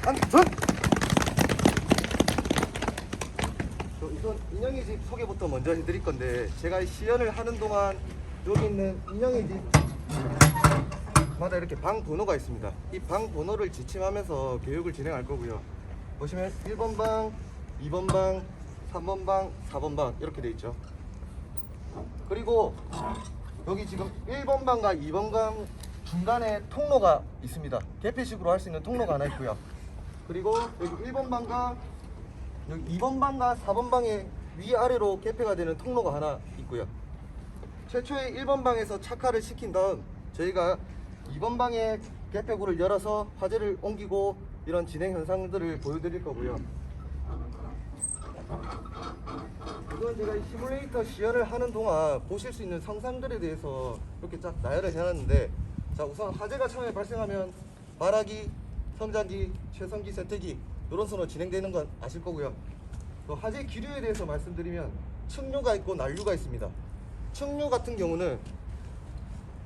한전. 우선 인형의 집 소개부터 먼저 해드릴 건데, 제가 시연을 하는 동안 여기 있는 인형의 집마다 이렇게 방 번호가 있습니다. 이 방 번호를 지침하면서 교육을 진행할 거고요. 보시면 1번 방, 2번 방, 3번 방, 4번 방 이렇게 돼 있죠. 그리고 여기 지금 1번 방과 2번 방 중간에 통로가 있습니다. 개폐식으로 할 수 있는 통로가 하나 있고요. 그리고 여기 1번 방과 여기 2번 방과 4번 방의 위아래로 개폐가 되는 통로가 하나 있고요. 최초의 1번 방에서 착화를 시킨 다음 저희가 2번 방의 개폐구를 열어서 화재를 옮기고 이런 진행 현상들을 보여드릴 거고요. 이건 제가 시뮬레이터 시연을 하는 동안 보실 수 있는 상상들에 대해서 이렇게 쫙 나열을 해놨는데, 자, 우선 화재가 처음에 발생하면 말하기, 성장기, 최성기, 세태기 이런 순으로 진행되는 건 아실 거고요. 또 화재 기류에 대해서 말씀드리면 층류가 있고 난류가 있습니다. 층류 같은 경우는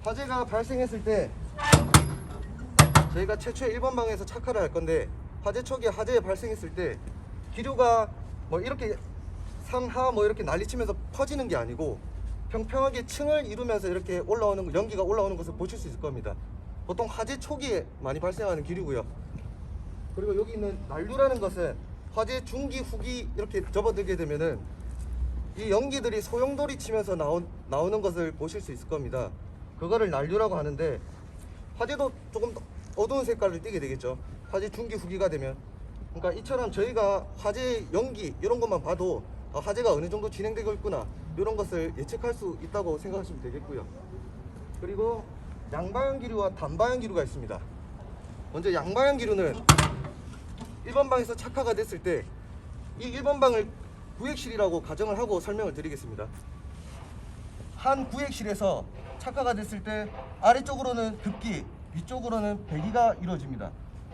화재가 발생했을 때 저희가 최초의 1번 방에서 착화를 할 건데, 화재 초기에 화재가 발생했을 때 기류가 뭐 이렇게 상하 뭐 이렇게 난리치면서 퍼지는 게 아니고 평평하게 층을 이루면서 이렇게 올라오는, 연기가 올라오는 것을 보실 수 있을 겁니다. 보통 화재 초기에 많이 발생하는 기류고요. 그리고 여기 있는 난류라는 것은 화재 중기 후기 이렇게 접어들게 되면은 이 연기들이 소용돌이 치면서 나오는 것을 보실 수 있을 겁니다. 그거를 난류라고 하는데, 화재도 조금 어두운 색깔을 띠게 되겠죠. 화재 중기 후기가 되면. 그러니까 이처럼 저희가 화재 연기 이런 것만 봐도 화재가 어느 정도 진행되고 있구나 이런 것을 예측할 수 있다고 생각하시면 되겠고요. 그리고 양방향 기류와 단방향 기류가 있습니다. 먼저 양방향 기류는 1번 방에서 착화가 됐을 때 이 1번 방을 구획실이라고 가정을 하고 설명을 드리겠습니다. 한 구획실에서 착화가 됐을 때 아래쪽으로는 급기, 위쪽으로는 배기가 이루어집니다.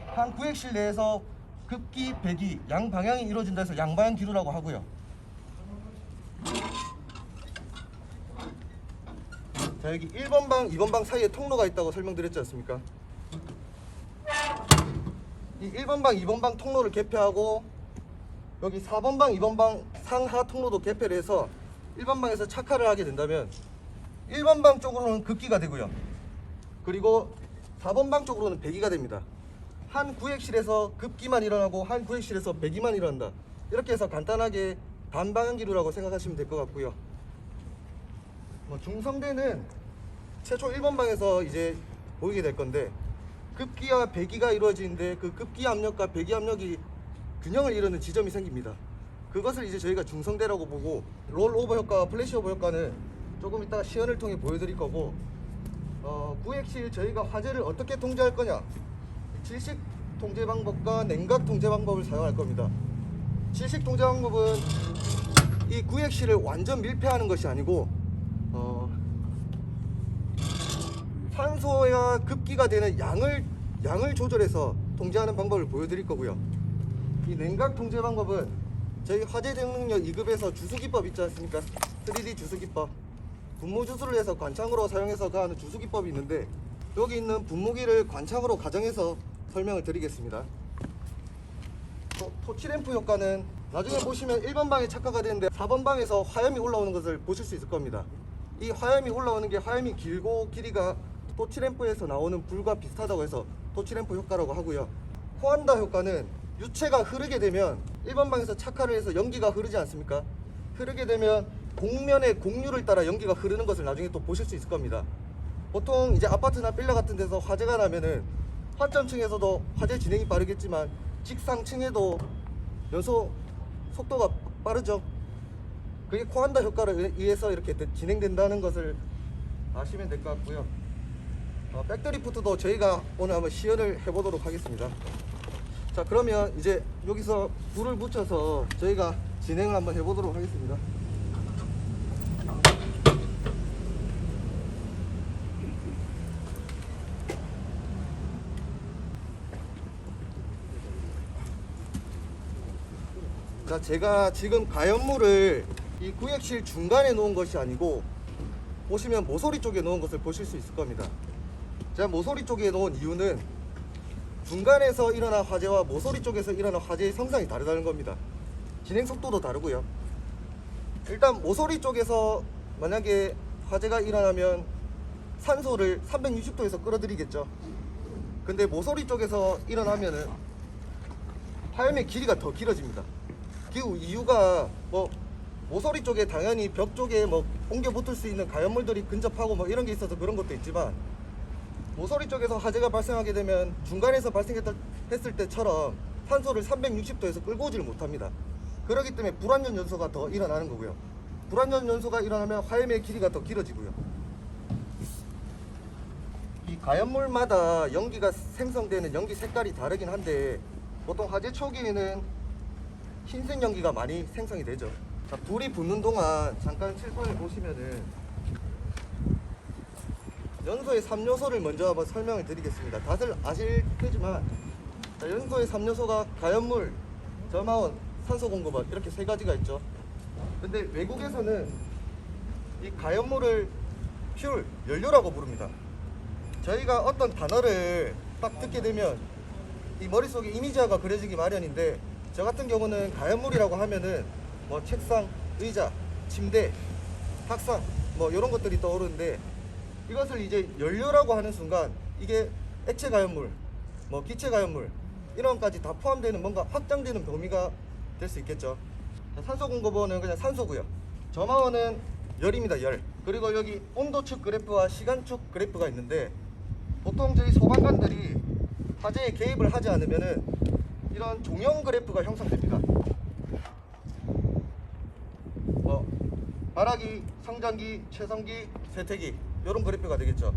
한 구획실 내에서 급기, 배기, 양방향이 이루어진다 해서 양방향 기류라고 하고요. 자, 여기 1번 방, 2번 방 사이에 통로가 있다고 설명드렸지 않습니까? 이 1번 방, 2번 방 통로를 개폐하고 여기 4번 방, 2번 방 상하 통로도 개폐를 해서 1번 방에서 착화를 하게 된다면 1번 방 쪽으로는 급기가 되고요. 그리고 4번 방 쪽으로는 배기가 됩니다. 한 구획실에서 급기만 일어나고 한 구획실에서 배기만 일어난다. 이렇게 해서 간단하게 단방향 기류라고 생각하시면 될 것 같고요. 중성대는 최초 1번 방에서 이제 보이게 될 건데, 급기와 배기가 이루어지는데 그 급기 압력과 배기 압력이 균형을 이루는 지점이 생깁니다. 그것을 이제 저희가 중성대라고 보고, 롤오버 효과와 플래시오버 효과는 조금 이따가 시연을 통해 보여드릴 거고, 구획실 저희가 화재를 어떻게 통제할 거냐, 질식 통제 방법과 냉각 통제 방법을 사용할 겁니다. 질식 통제 방법은 이 구획실을 완전 밀폐하는 것이 아니고 산소가 급기가 되는 양을 조절해서 통제하는 방법을 보여드릴 거고요. 이 냉각 통제 방법은 저희 화재 대응력 2급에서 주수기법 있지 않습니까? 3D 주수기법, 분무 주수를 해서 관창으로 사용해서 가하는 주수기법이 있는데, 여기 있는 분무기를 관창으로 가정해서 설명을 드리겠습니다. 토치램프 효과는 나중에 보시면 1번 방에 착화가 되는데 4번 방에서 화염이 올라오는 것을 보실 수 있을 겁니다. 이 화염이 올라오는 게 화염이 길고 길이가 토치램프에서 나오는 불과 비슷하다고 해서 토치램프 효과라고 하고요. 호한다 효과는 유체가 흐르게 되면 1번 방에서 착화를 해서 연기가 흐르지 않습니까? 흐르게 되면 공면의 공류를 따라 연기가 흐르는 것을 나중에 또 보실 수 있을 겁니다. 보통 이제 아파트나 빌라 같은 데서 화재가 나면은 환점층에서도 화재 진행이 빠르겠지만 직상층에도 연소 속도가 빠르죠. 그게 코한다 효과를 의해서 이렇게 진행된다는 것을 아시면 될 것 같고요. 백드리프트도 저희가 오늘 한번 시연을 해보도록 하겠습니다. 자, 그러면 이제 여기서 불을 붙여서 저희가 진행을 한번 해보도록 하겠습니다. 자, 제가 지금 가연물을 이 구획실 중간에 놓은 것이 아니고 보시면 모서리 쪽에 놓은 것을 보실 수 있을 겁니다. 제가 모서리 쪽에 놓은 이유는 중간에서 일어난 화재와 모서리 쪽에서 일어난 화재의 성상이 다르다는 겁니다. 진행 속도도 다르고요. 일단 모서리 쪽에서 만약에 화재가 일어나면 산소를 360도에서 끌어들이겠죠. 근데 모서리 쪽에서 일어나면은 화염의 길이가 더 길어집니다. 그 이유가 뭐 모서리 쪽에 당연히 벽 쪽에 뭐 옮겨 붙을 수 있는 가연물들이 근접하고 뭐 이런 게 있어서 그런 것도 있지만, 모서리 쪽에서 화재가 발생하게 되면 중간에서 발생했을 때처럼 산소를 360도에서 끌고 오지를 못합니다. 그렇기 때문에 불완전 연소가 더 일어나는 거고요. 불완전 연소가 일어나면 화염의 길이가 더 길어지고요. 이 가연물마다 연기가 생성되는 연기 색깔이 다르긴 한데, 보통 화재 초기에는 흰색 연기가 많이 생성이 되죠. 자, 불이 붙는 동안 잠깐 칠판을 보시면은 연소의 3요소를 먼저 한번 설명을 드리겠습니다. 다들 아실 테지만, 자, 연소의 3요소가 가연물, 저마원, 산소 공급원 이렇게 세 가지가 있죠. 근데 외국에서는 이 가연물을 퓨얼, 연료라고 부릅니다. 저희가 어떤 단어를 딱 듣게 되면 이 머릿속에 이미지화가 그려지기 마련인데, 저 같은 경우는 가연물이라고 하면은 뭐 책상, 의자, 침대, 탁상 뭐 이런 것들이 떠오르는데, 이것을 이제 연료라고 하는 순간 이게 액체 가연물, 뭐 기체 가연물 이런 것까지 다 포함되는 뭔가 확장되는 범위가 될 수 있겠죠. 산소 공급원은 그냥 산소고요. 점화원은 열입니다. 열. 그리고 여기 온도축 그래프와 시간축 그래프가 있는데, 보통 저희 소방관들이 화재에 개입을 하지 않으면은 이런 종영 그래프가 형성됩니다. 뭐 발화기, 성장기, 최성기, 세태기 이런 그래프가 되겠죠.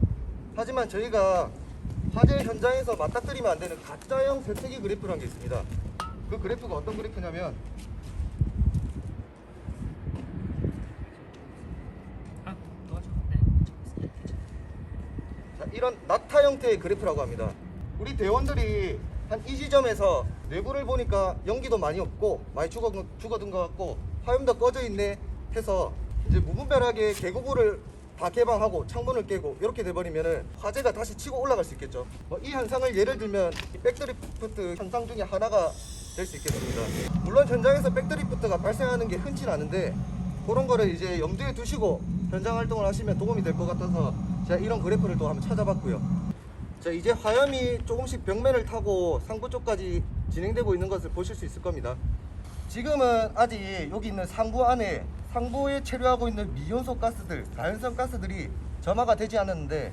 하지만 저희가 화재 현장에서 맞닥뜨리면 안 되는 가짜형 세태기 그래프라는 게 있습니다. 그 그래프가 어떤 그래프냐면, 자, 이런 낙타 형태의 그래프라고 합니다. 우리 대원들이 한 이 지점에서 내부를 보니까 연기도 많이 없고 많이 죽어든 것 같고 화염도 꺼져 있네 해서 이제 무분별하게 개구부를 다 개방하고 창문을 깨고 이렇게 돼버리면은 화재가 다시 치고 올라갈 수 있겠죠. 뭐 이 현상을 예를 들면 이 백드리프트 현상 중에 하나가 될 수 있겠습니다. 물론 현장에서 백드리프트가 발생하는 게 흔치는 않은데, 그런 거를 이제 염두에 두시고 현장 활동을 하시면 도움이 될 것 같아서 제가 이런 그래프를 또 한번 찾아봤고요. 자, 이제 화염이 조금씩 벽면을 타고 상부 쪽까지 진행되고 있는 것을 보실 수 있을 겁니다. 지금은 아직 여기 있는 상부 안에 상부에 체류하고 있는 미연소 가스들, 가연성 가스들이 점화가 되지 않았는데,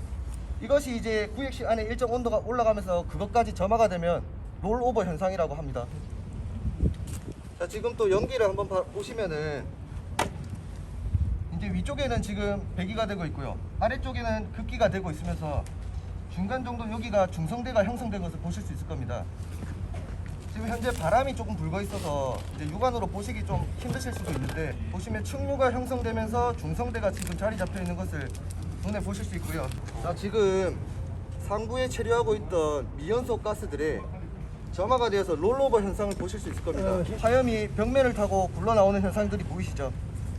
이것이 이제 구역식 안에 일정 온도가 올라가면서 그것까지 점화가 되면 롤오버 현상이라고 합니다. 자, 지금 또 연기를 한번 보시면은 이제 위쪽에는 지금 배기가 되고 있고요. 아래쪽에는 극기가 되고 있으면서 중간 정도 여기가 중성대가 형성된 것을 보실 수 있을 겁니다. 지금 현재 바람이 조금 불고 있어서 이제 육안으로 보시기 좀 힘드실 수도 있는데, 보시면 층류가 형성되면서 중성대가 지금 자리 잡혀 있는 것을 눈에 보실 수 있고요. 자, 지금 상부에 체류하고 있던 미연소 가스들의 점화가 되어서 롤오버 현상을 보실 수 있을 겁니다. 화염이 벽면을 타고 굴러나오는 현상들이 보이시죠?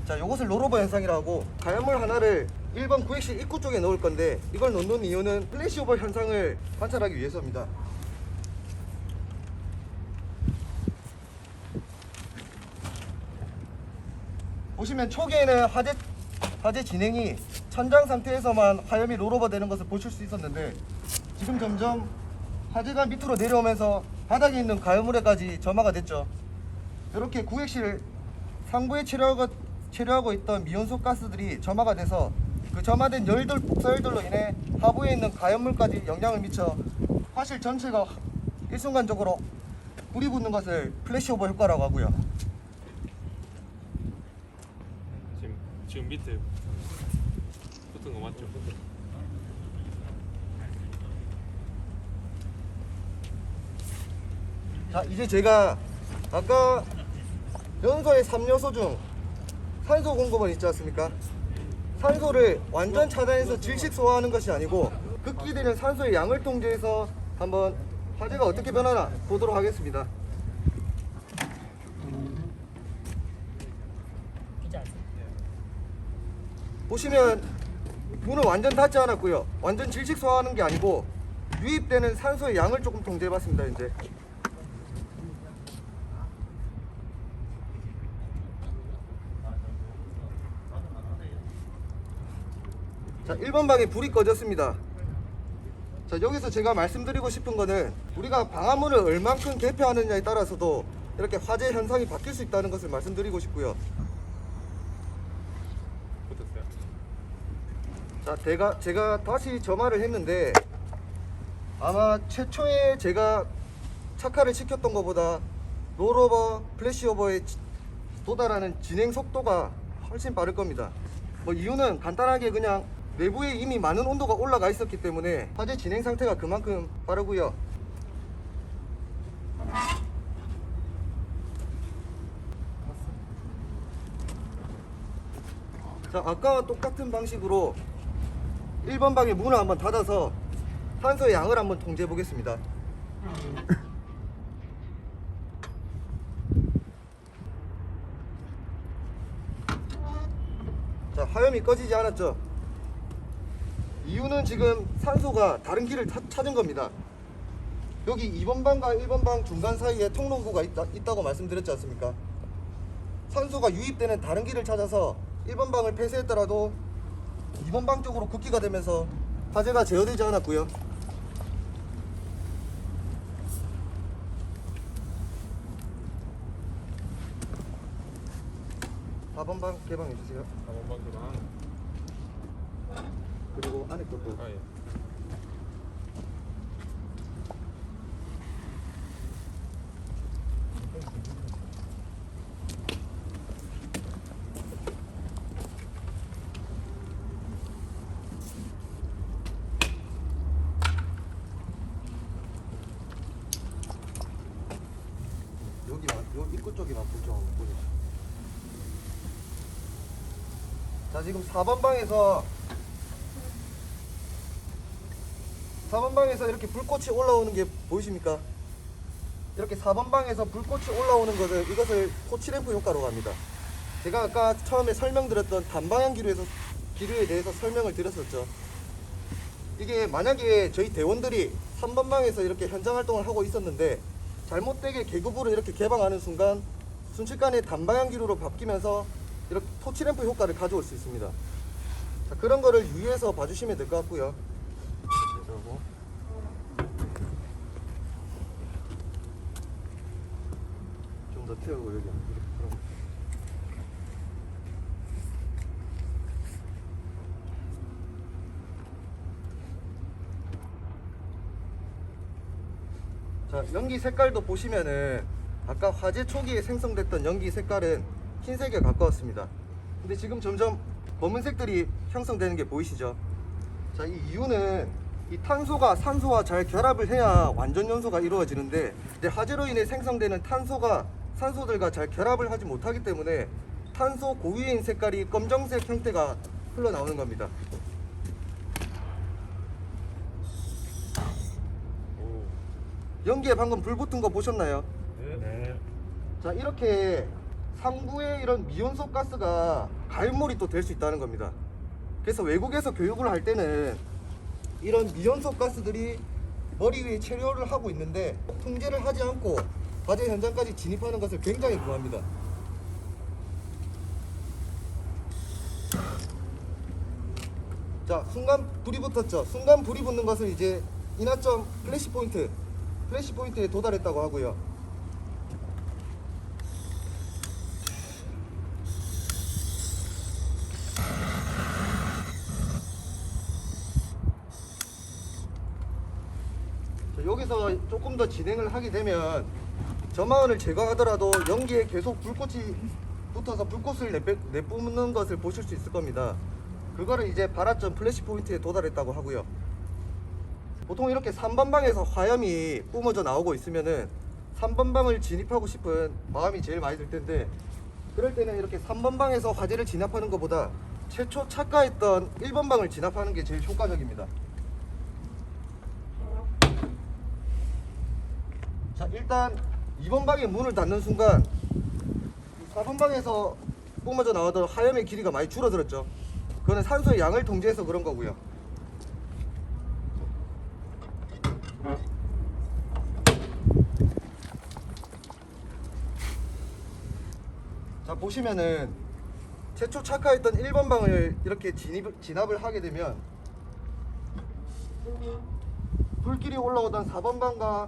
자, 이것을 롤오버 현상이라고 하고, 가연물 하나를 1번 구획실 입구 쪽에 넣을 건데, 이걸 넣는 이유는 플래시오버 현상을 관찰하기 위해서입니다. 보시면 초기에는 화재 진행이 천장 상태에서만 화염이 롤오버 되는 것을 보실 수 있었는데, 지금 점점 화재가 밑으로 내려오면서 바닥에 있는 가연물에까지 점화가 됐죠. 이렇게 구획실 상부에 체류하고 있던 미연소 가스들이 점화가 돼서 그 점화된 열들, 복사열들로 인해 하부에 있는 가연물까지 영향을 미쳐 화실 전체가 일순간적으로 불이 붙는 것을 플래시오버 효과라고 하고요. 지금 밑에 붙은 거 맞죠? 자, 이제 제가 아까 연소의 3요소 중 산소 공급원 있지 않습니까? 산소를 완전 차단해서 질식 소화하는 것이 아니고 극기되는 산소의 양을 통제해서 한번 화재가 어떻게 변하나 보도록 하겠습니다. 보시면 문은 완전 닫지 않았고요. 완전 질식 소화하는 게 아니고 유입되는 산소의 양을 조금 통제해봤습니다. 이제 자, 1번 방에 불이 꺼졌습니다. 자, 여기서 제가 말씀드리고 싶은 거는 우리가 방화문을 얼만큼 개폐하느냐에 따라서도 이렇게 화재 현상이 바뀔 수 있다는 것을 말씀드리고 싶고요. 붙었어요? 자, 제가 다시 점화를 했는데 아마 최초에 제가 착화를 시켰던 것보다 롤오버, 플래시오버에 도달하는 진행 속도가 훨씬 빠를 겁니다. 뭐 이유는 간단하게 그냥 내부에 이미 많은 온도가 올라가 있었기 때문에 화재 진행 상태가 그만큼 빠르고요. 자, 아까와 똑같은 방식으로 1번 방의 문을 한번 닫아서 산소의 양을 한번 통제해 보겠습니다. 자, 화염이 꺼지지 않았죠? 이유는 지금 산소가 다른 길을 찾은 겁니다. 여기 2번 방과 1번 방 중간 사이에 통로구가 있다고 말씀드렸지 않습니까? 산소가 유입되는 다른 길을 찾아서 1번 방을 폐쇄했더라도 2번 방 쪽으로 급기가 되면서 화재가 제어되지 않았고요. 4번 방 개방해 주세요. 4번 방 개방. 그리고 안에 것도. 아, 예. 요 입구 쪽에만 불 좀 보세요. 자, 지금 4번 방에서 이렇게 불꽃이 올라오는 게 보이십니까? 이렇게 4번 방에서 불꽃이 올라오는 것을 이것을 토치램프 효과로 합니다. 제가 아까 처음에 설명드렸던 단방향 기류에 대해서 설명을 드렸었죠. 이게 만약에 저희 대원들이 3번 방에서 이렇게 현장 활동을 하고 있었는데 잘못되게 계급으로 이렇게 개방하는 순간 순식간에 단방향 기류로 바뀌면서 이렇게 토치램프 효과를 가져올 수 있습니다. 자, 그런 거를 유의해서 봐주시면 될 것 같고요. 좀 더 태우고 여기 이렇게 풀어. 자, 연기 색깔도 보시면은 아까 화재 초기에 생성됐던 연기 색깔은 흰색에 가까웠습니다. 근데 지금 점점 검은색들이 형성되는 게 보이시죠? 자, 이 이유는 이 탄소가 산소와 잘 결합을 해야 완전 연소가 이루어지는데 이제 화재로 인해 생성되는 탄소가 산소들과 잘 결합을 하지 못하기 때문에 탄소 고유인 색깔이 검정색 형태가 흘러나오는 겁니다. 오. 연기에 방금 불 붙은 거 보셨나요? 네. 자, 이렇게 상부에 이런 미온소 가스가 가연몰이 또 될 수 있다는 겁니다. 그래서 외국에서 교육을 할 때는 이런 미온소 가스들이 머리 위에 체류를 하고 있는데 통제를 하지 않고 화재 현장까지 진입하는 것을 굉장히 구합니다. 자, 순간 불이 붙었죠. 순간 불이 붙는 것을 이제 인하점 플래시 포인트에 도달했다고 하고요. 자, 여기서 조금 더 진행을 하게 되면 점화원을 제거하더라도 연기에 계속 불꽃이 붙어서 불꽃을 내뿜는 것을 보실 수 있을 겁니다. 그거를 이제 발화점 플래시 포인트에 도달했다고 하고요. 보통 이렇게 3번 방에서 화염이 뿜어져 나오고 있으면은 3번 방을 진입하고 싶은 마음이 제일 많이 들 텐데, 그럴 때는 이렇게 3번 방에서 화재를 진압하는 것보다 최초 착가했던 1번 방을 진압하는 게 제일 효과적입니다. 자, 일단 2번 방의 문을 닫는 순간 4번 방에서 뿜어져 나오던 화염의 길이가 많이 줄어들었죠. 그거는 산소의 양을 통제해서 그런 거고요. 자, 보시면은 최초 착화했던 1번 방을 이렇게 진압을 하게 되면 불길이 올라오던 4번 방과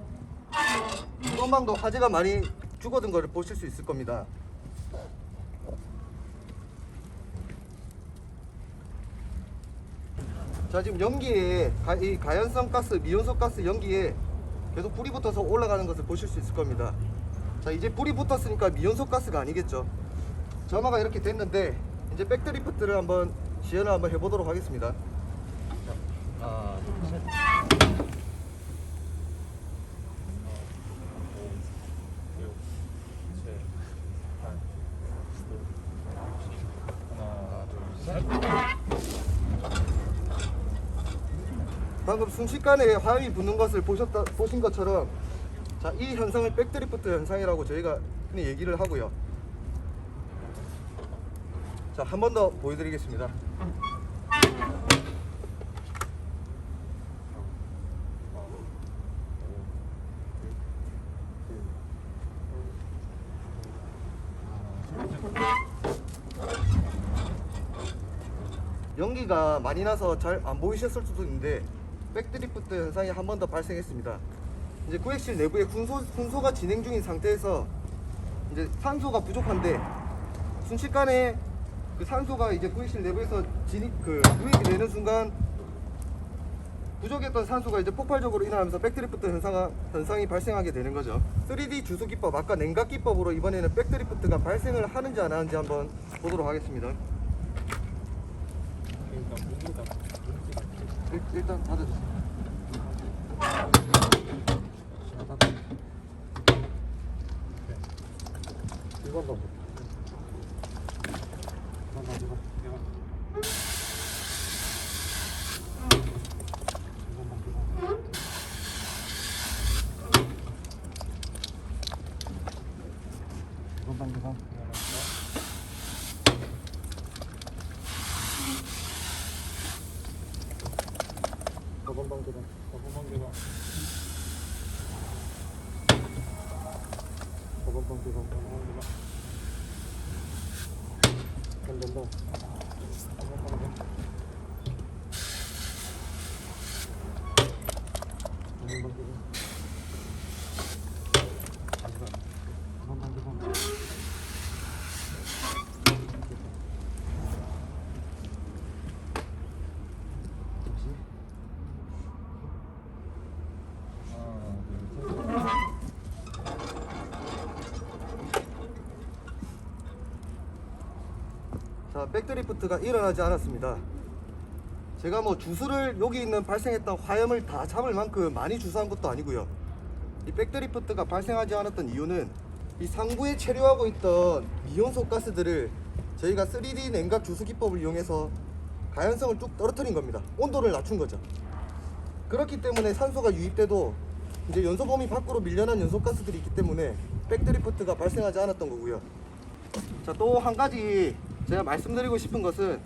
2번 방도 화재가 많이 죽어든 것을 보실 수 있을 겁니다. 자, 지금 연기에 이 가연성 가스, 미온소 가스 연기에 계속 불이 붙어서 올라가는 것을 보실 수 있을 겁니다. 자, 이제 불이 붙었으니까 미온소 가스가 아니겠죠. 점화가 이렇게 됐는데 이제 백드리프트를 한번 시연을 한번 해보도록 하겠습니다. 자, 하나, 둘, 셋. 방금 순식간에 화염이 붙는 것을 보신 것처럼, 자, 이 현상을 백드리프트 현상이라고 저희가 흔히 얘기를 하고요. 자, 한 번 더 보여드리겠습니다. 연기가 많이 나서 잘 안 보이셨을 수도 있는데 백드리프트 현상이 한 번 더 발생했습니다. 이제 구획실 내부에 훈소가 진행 중인 상태에서 이제 산소가 부족한데 순식간에 그 산소가 이제 구획실 내부에서 유입이 되는 순간 부족했던 산소가 이제 폭발적으로 일어나면서 백드리프트 현상이 발생하게 되는 거죠. 3D 주소 기법, 아까 냉각 기법으로 이번에는 백드리프트가 발생을 하는지 안 하는지 한번 보도록 하겠습니다. 일단 닫아주세요. 이건 더. 자, 백드리프트가 일어나지 않았습니다. 제가 뭐 주수를 여기 있는 발생했던 화염을 다 잡을 만큼 많이 주수한 것도 아니고요. 이 백드리프트가 발생하지 않았던 이유는 이 상부에 체류하고 있던 미온소 가스들을 저희가 3D 냉각 주수 기법을 이용해서 가연성을 쭉 떨어뜨린 겁니다. 온도를 낮춘 거죠. 그렇기 때문에 산소가 유입돼도 이제 연소 범위 밖으로 밀려난 연소 가스들이 있기 때문에 백드리프트가 발생하지 않았던 거고요. 자, 또 한 가지 제가 말씀드리고 싶은 것은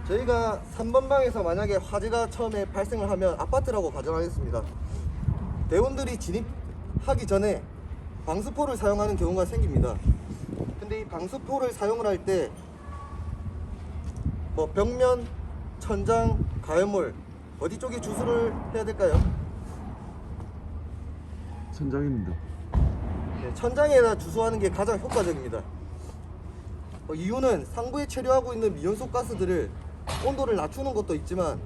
저희가 3번 방에서 만약에 화재가 처음에 발생을 하면 아파트라고 가정하겠습니다. 대원들이 진입하기 전에 방수포를 사용하는 경우가 생깁니다. 근데 이 방수포를 사용을 할 때 뭐 벽면, 천장, 가연물 어디 쪽에 주수를 해야 될까요? 천장입니다. 네, 천장에다 주수하는 게 가장 효과적입니다. 이유는 상부에 체류하고 있는 미온소 가스들을 온도를 낮추는 것도 있지만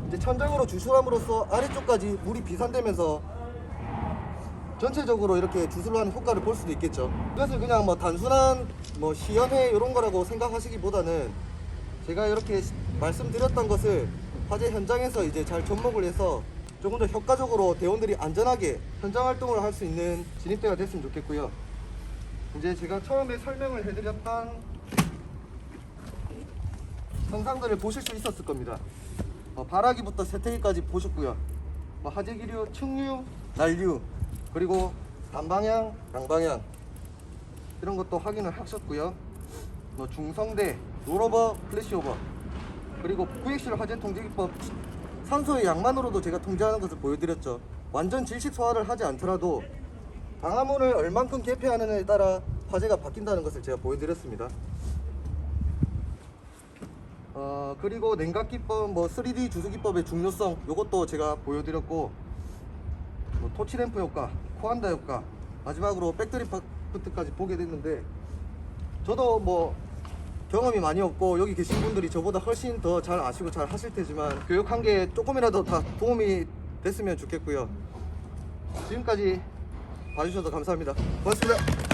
이제 천장으로 주술함으로써 아래쪽까지 물이 비산되면서 전체적으로 이렇게 주술을 하는 효과를 볼 수도 있겠죠. 이것을 그냥 뭐 단순한 뭐 시연회 이런 거라고 생각하시기보다는 제가 이렇게 말씀드렸던 것을 화재 현장에서 이제 잘 접목을 해서 조금 더 효과적으로 대원들이 안전하게 현장 활동을 할 수 있는 진입대가 됐으면 좋겠고요. 이제 제가 처음에 설명을 해드렸던 현상들을 보실 수 있었을 겁니다. 발화기부터 세태기까지 보셨고요. 화재기류, 층류, 난류, 그리고 단방향, 양방향 이런 것도 확인을 하셨고요. 중성대, 롤오버, 플래시오버 그리고 VX 화재 통제 기법 산소의 양만으로도 제가 통제하는 것을 보여드렸죠. 완전 질식 소화를 하지 않더라도 방화문을 얼만큼 개폐하느냐에 따라 화재가 바뀐다는 것을 제가 보여드렸습니다. 그리고 냉각 기법, 뭐 3D 주수 기법의 중요성 이것도 제가 보여드렸고, 뭐 토치램프 효과, 코안다 효과, 마지막으로 백드리 파프트까지 보게 됐는데, 저도 뭐 경험이 많이 없고 여기 계신 분들이 저보다 훨씬 더 잘 아시고 잘 하실 테지만 교육한 게 조금이라도 다 도움이 됐으면 좋겠고요. 지금까지 봐주셔서 감사합니다. 고맙습니다.